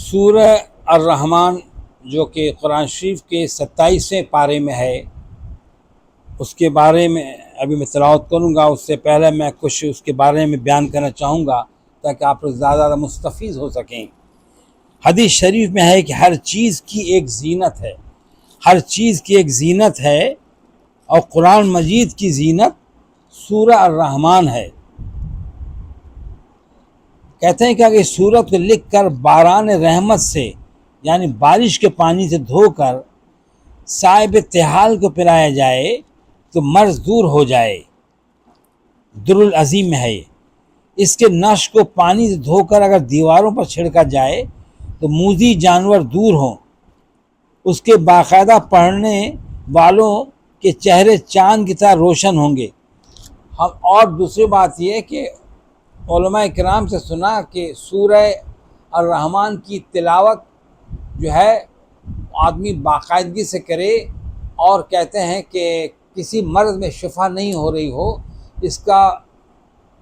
सूरह अर्रहमान जो कि कुरान शरीफ के 27वें पारे में है, उसके बारे में अभी मैं तिलावत करूँगा। उससे पहले मैं कुछ उसके बारे में बयान करना चाहूँगा ताकि आप लोग ज़्यादा मुस्तफ़ीज़ हो सकें। हदीस शरीफ में है कि हर चीज़ की एक ज़ीनत है, हर चीज़ की एक ज़ीनत है, और कुरान मजीद की ज़ीनत सूरह अर्रहमान है। कहते हैं कि अगर इस सूरत को लिख कर बारान रहमत से यानी बारिश के पानी से धोकर साहिब तिहाल को पिलाया जाए तो मर्ज दूर हो जाए। दुरुल अजीम में है ये। इसके नश को पानी से धोकर अगर दीवारों पर छिड़का जाए तो मूजी जानवर दूर हों। उसके बाकायदा पढ़ने वालों के चेहरे चांद की तरह रोशन होंगे। हम और दूसरी बात यह कि उलमा किराम से सुना कि सूरह अर्रहमान की तिलावत जो है आदमी बाकायदगी से करे, और कहते हैं कि किसी मर्ज़ में शिफा नहीं हो रही हो, इसका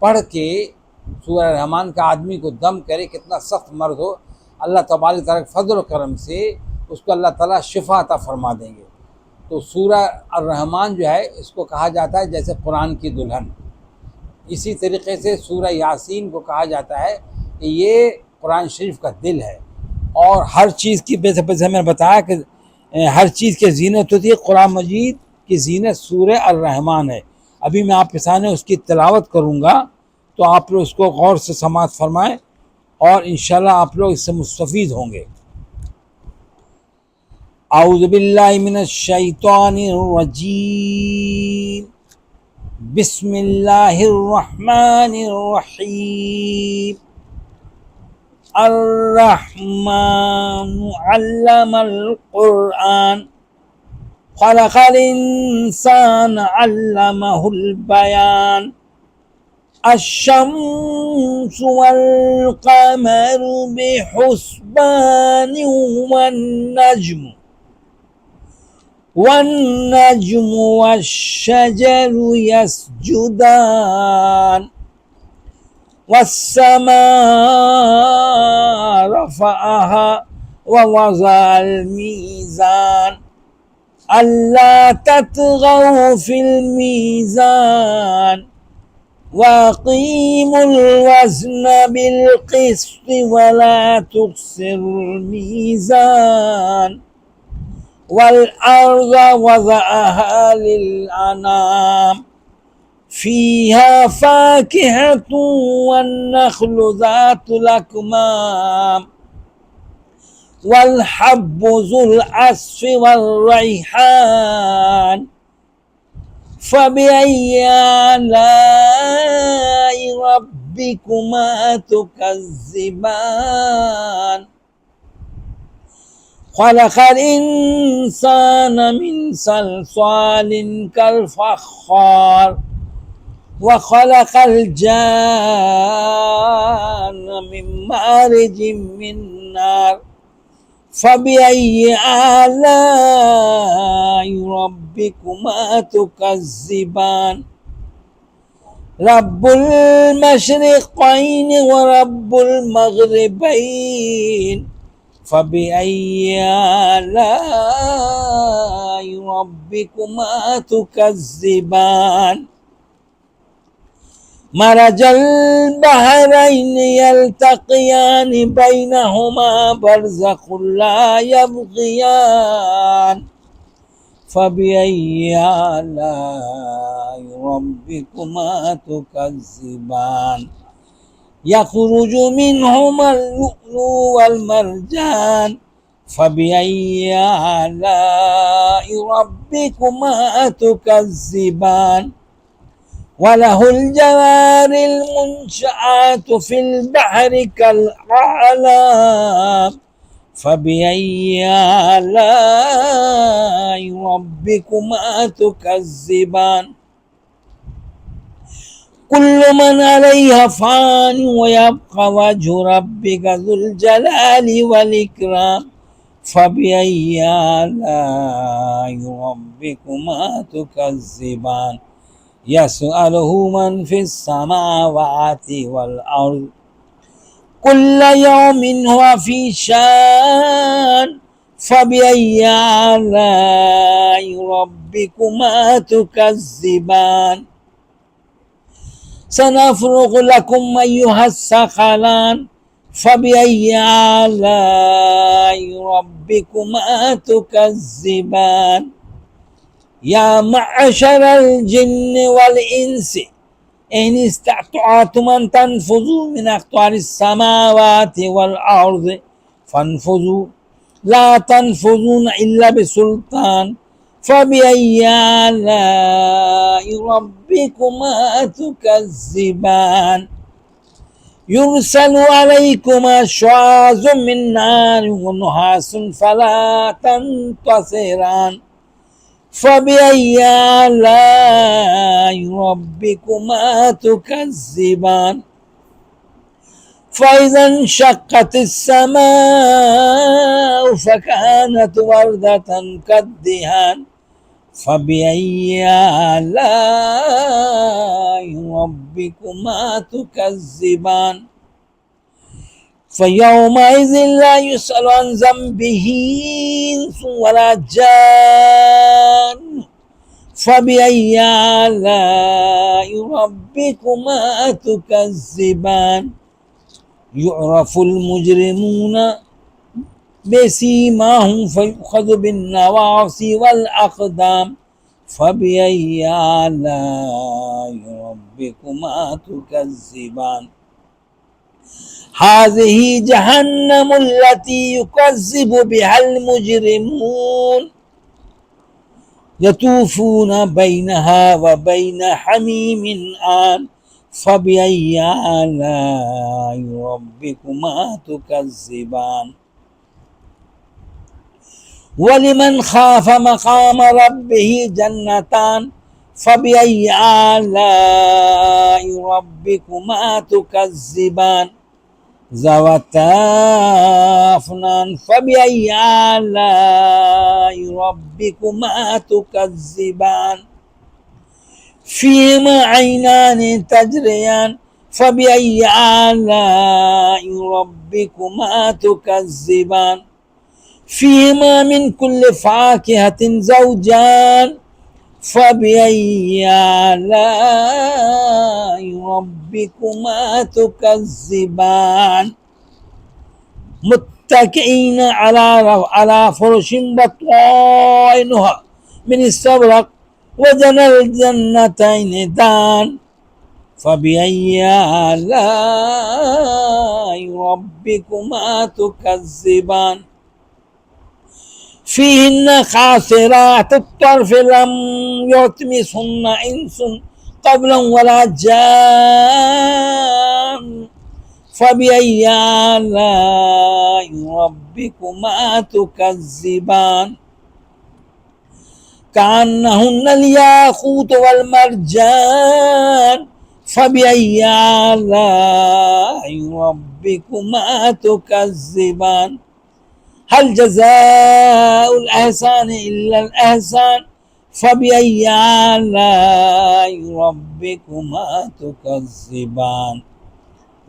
पढ़ के सूरह रहमान का आदमी को दम करे, कितना सख्त मर्ज़ हो, अल्लाह तबारक व तआला के फज़ल व करम से उसको अल्लाह ताला शिफा अता फरमा देंगे। तो सूरह अर्रहमान जो है इसको कहा जाता है जैसे कुरान की दुल्हन। इसी तरीके से सूरह यासीन को कहा जाता है कि ये कुरान शरीफ का दिल है। और हर चीज़ की वैसे मैंने बताया कि हर चीज़ की ज़ीनत होती है, कुरान मजीद की ज़ीनत सूरह अर्रहमान है। अभी मैं आपके सामने उसकी तिलावत करूँगा, तो आप लोग इसको गौर से समाअत फरमाएँ और इंशाअल्लाह आप लोग इससे मुस्तफ़ीद होंगे। औज़ु बिल्लाहि मिनश शैतानिर रजीम, बिस्मिल्लाहिर्रहमानिर्रहीम। अर्रहमानु अल्लमल कुरआन, खलक़ल इंसान अल्लमहुल बयान। अश्शम्सु वल क़मरु बिहुस्बानिन वन्नज्मु वश्शजरु यस्जुदान। वस्समाअ रफ़अहा ववज़अल मीज़ान, अल्ला तत्गौ फिल मीज़ान वक़ीमुल वज़्न बिल क़िस्ति वला तुख़्सिरुल मीज़ान। वल अर्ज़ वज़अहा लिल अनाम, फ़ीहा फ़ाकिहतुन वन्नख़्लु ज़ातुल अकमाम, वल हब्बु ज़ुल अस्फ़ि वर्रैहान। फ़बिअय्यि आलाइ रब्बिकुमा तुकज़्ज़िबान। खलक़ल इंसान मिन सलसालिन कल फ़ख़्ख़ार, व खलक़ल जान्न मिन मारिजिम मिन नार। फ़बिअय्यि आलाइ रब्बिकुमा तुकज़्ज़िबान। रब्बुल मशरिक़ैनि व रब्बुल मग़रिबैन, फ़बिअय्यि आलाइ रब्बिकुमा तुकज़्ज़िबान। मरजल बहरैनि यल्तक़ियानि बैनहुमा बरज़ख़ुन ला यबग़ियान। फ़बिअय्यि आलाइ रब्बिकुमा तुकज़्ज़िबान। यख़रुजु मिनहुमल लुअ्लुअ वल मरजान। फ़बिअय्यि आलाइ रब्बिकुमा तुकज़्ज़िबान। वलहुल जवारिल मुनशआतु फ़िल बहरि कल अअलाम। फ़बिअय्यि आलाइ रब्बिकुमा तुकज़्ज़िबान। कुल्लु मन अलैहा फ़ान व यब्क़ा वज्हु रब्बिका ज़ुल जलालि वल इकराम। फ़बिअय्यि आलाइ रब्बिकुमा तुकज़्ज़िबान। यसअलुहु मन फ़िस समावाति वल अर्ज़ كل يوم هو في شان فبأي آلاء ربكما تكذبان سنفرغ لكم أيها الثقلان فبأي آلاء ربكما تكذبان يا معشر الجن والإنس إن استطعتم أن تنفذوا من أقطار السماوات والأرض فانفذوا لا تنفذون إلا بسلطان فبأي آلاء ربكما تكذبان يرسل عليكما شواظ من نار ونحاس فلا تنتصران فبأي آلاء ربكما تكذبان فإذا انشقت السماء فكانت وردة كالدهان فبأي آلاء ربكما تكذبان فيومئذ لا يسأل عن ذنبه إنس ولا جان فبأي آلاء ربكما تكذبان يعرف المجرمون بسيماهم فيؤخذ بالنواصي والأقدام فبأي آلاء ربكما تكذبان هذه جهنم التي يكذب بها المجرمون يطوفون بينها وبين حميم آن فبأي آلاء ربكما تكذبان ولمن خاف مقام ربه جنتان فبأي آلاء ربكما تكذبان ذواتا أفنان فبأي آلاء ربكما تكذبان فيهما عينان تجريان فبأي آلاء ربكما تكذبان فيهما من كل فاكهة زوجان فبأي آلاء ربكما تكذبان متكئين على فرش بطائنها من استبرق وجنى الجنتين دان فبأي آلاء ربكما تكذبان فيهن قاصرات الطرف لم يطمثهن إنس قبلا ولا جان فبأي آلاء ربكما تكذبان كأنهن الياقوت والمرجان فبأي آلاء ربكما تكذبان هل جزاء الإحسان إلا الإحسان فبأي آلاء ربكما تكذبان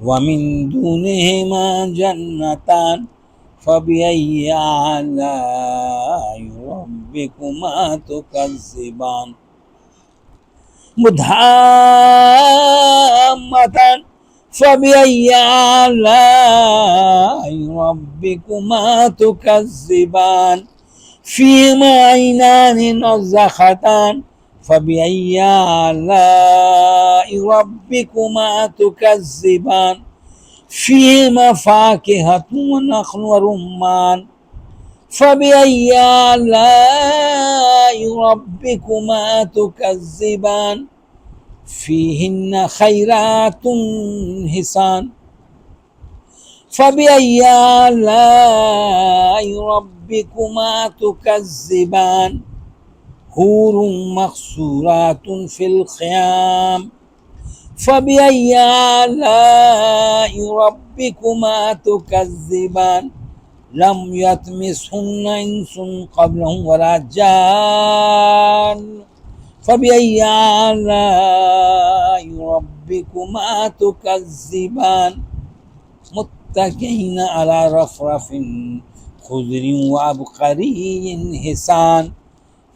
ومن دونهما جنتان فبأي آلاء ربكما تكذبان مدهامتان فبأي آلاء ربكما تكذبان فيهما عينان نضختان فبأي آلاء ربكما تكذبان فيهما فاكهة ونخل ورمان فبأي آلاء ربكما تكذبان فيهن خيرات حسان فبأي آلاء ربكما تكذبان حور مقصورات في الخيام فبأي آلاء ربكما تكذبان لم يطمثهن إنس قبلهم ولا جان فبأي آلاء ربكما تكذبان मुत्तकिन अला रफरफिन खुदरिन व अबकरिय्यिन हिसान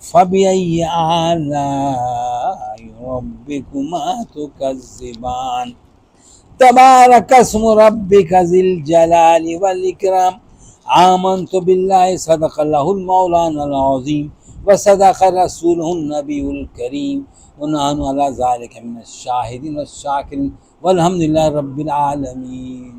फबिअय्यि आलाइ रब्बिकुमा तुकज़्ज़िबान तबारक अस्मु रब्बिका ज़िल जलालि वल इकराम आमन्तु बिल्लाहि सदक़ल्लाहुल मौलानाल अज़ीम व सदक़ रसूलुहुन नबियुल करीम व नहनु अला ज़ालिका मिनश शाहिदीन वश शाकिरीन वल्हम्दुलिल्लाहि रब्बिल आलमीन।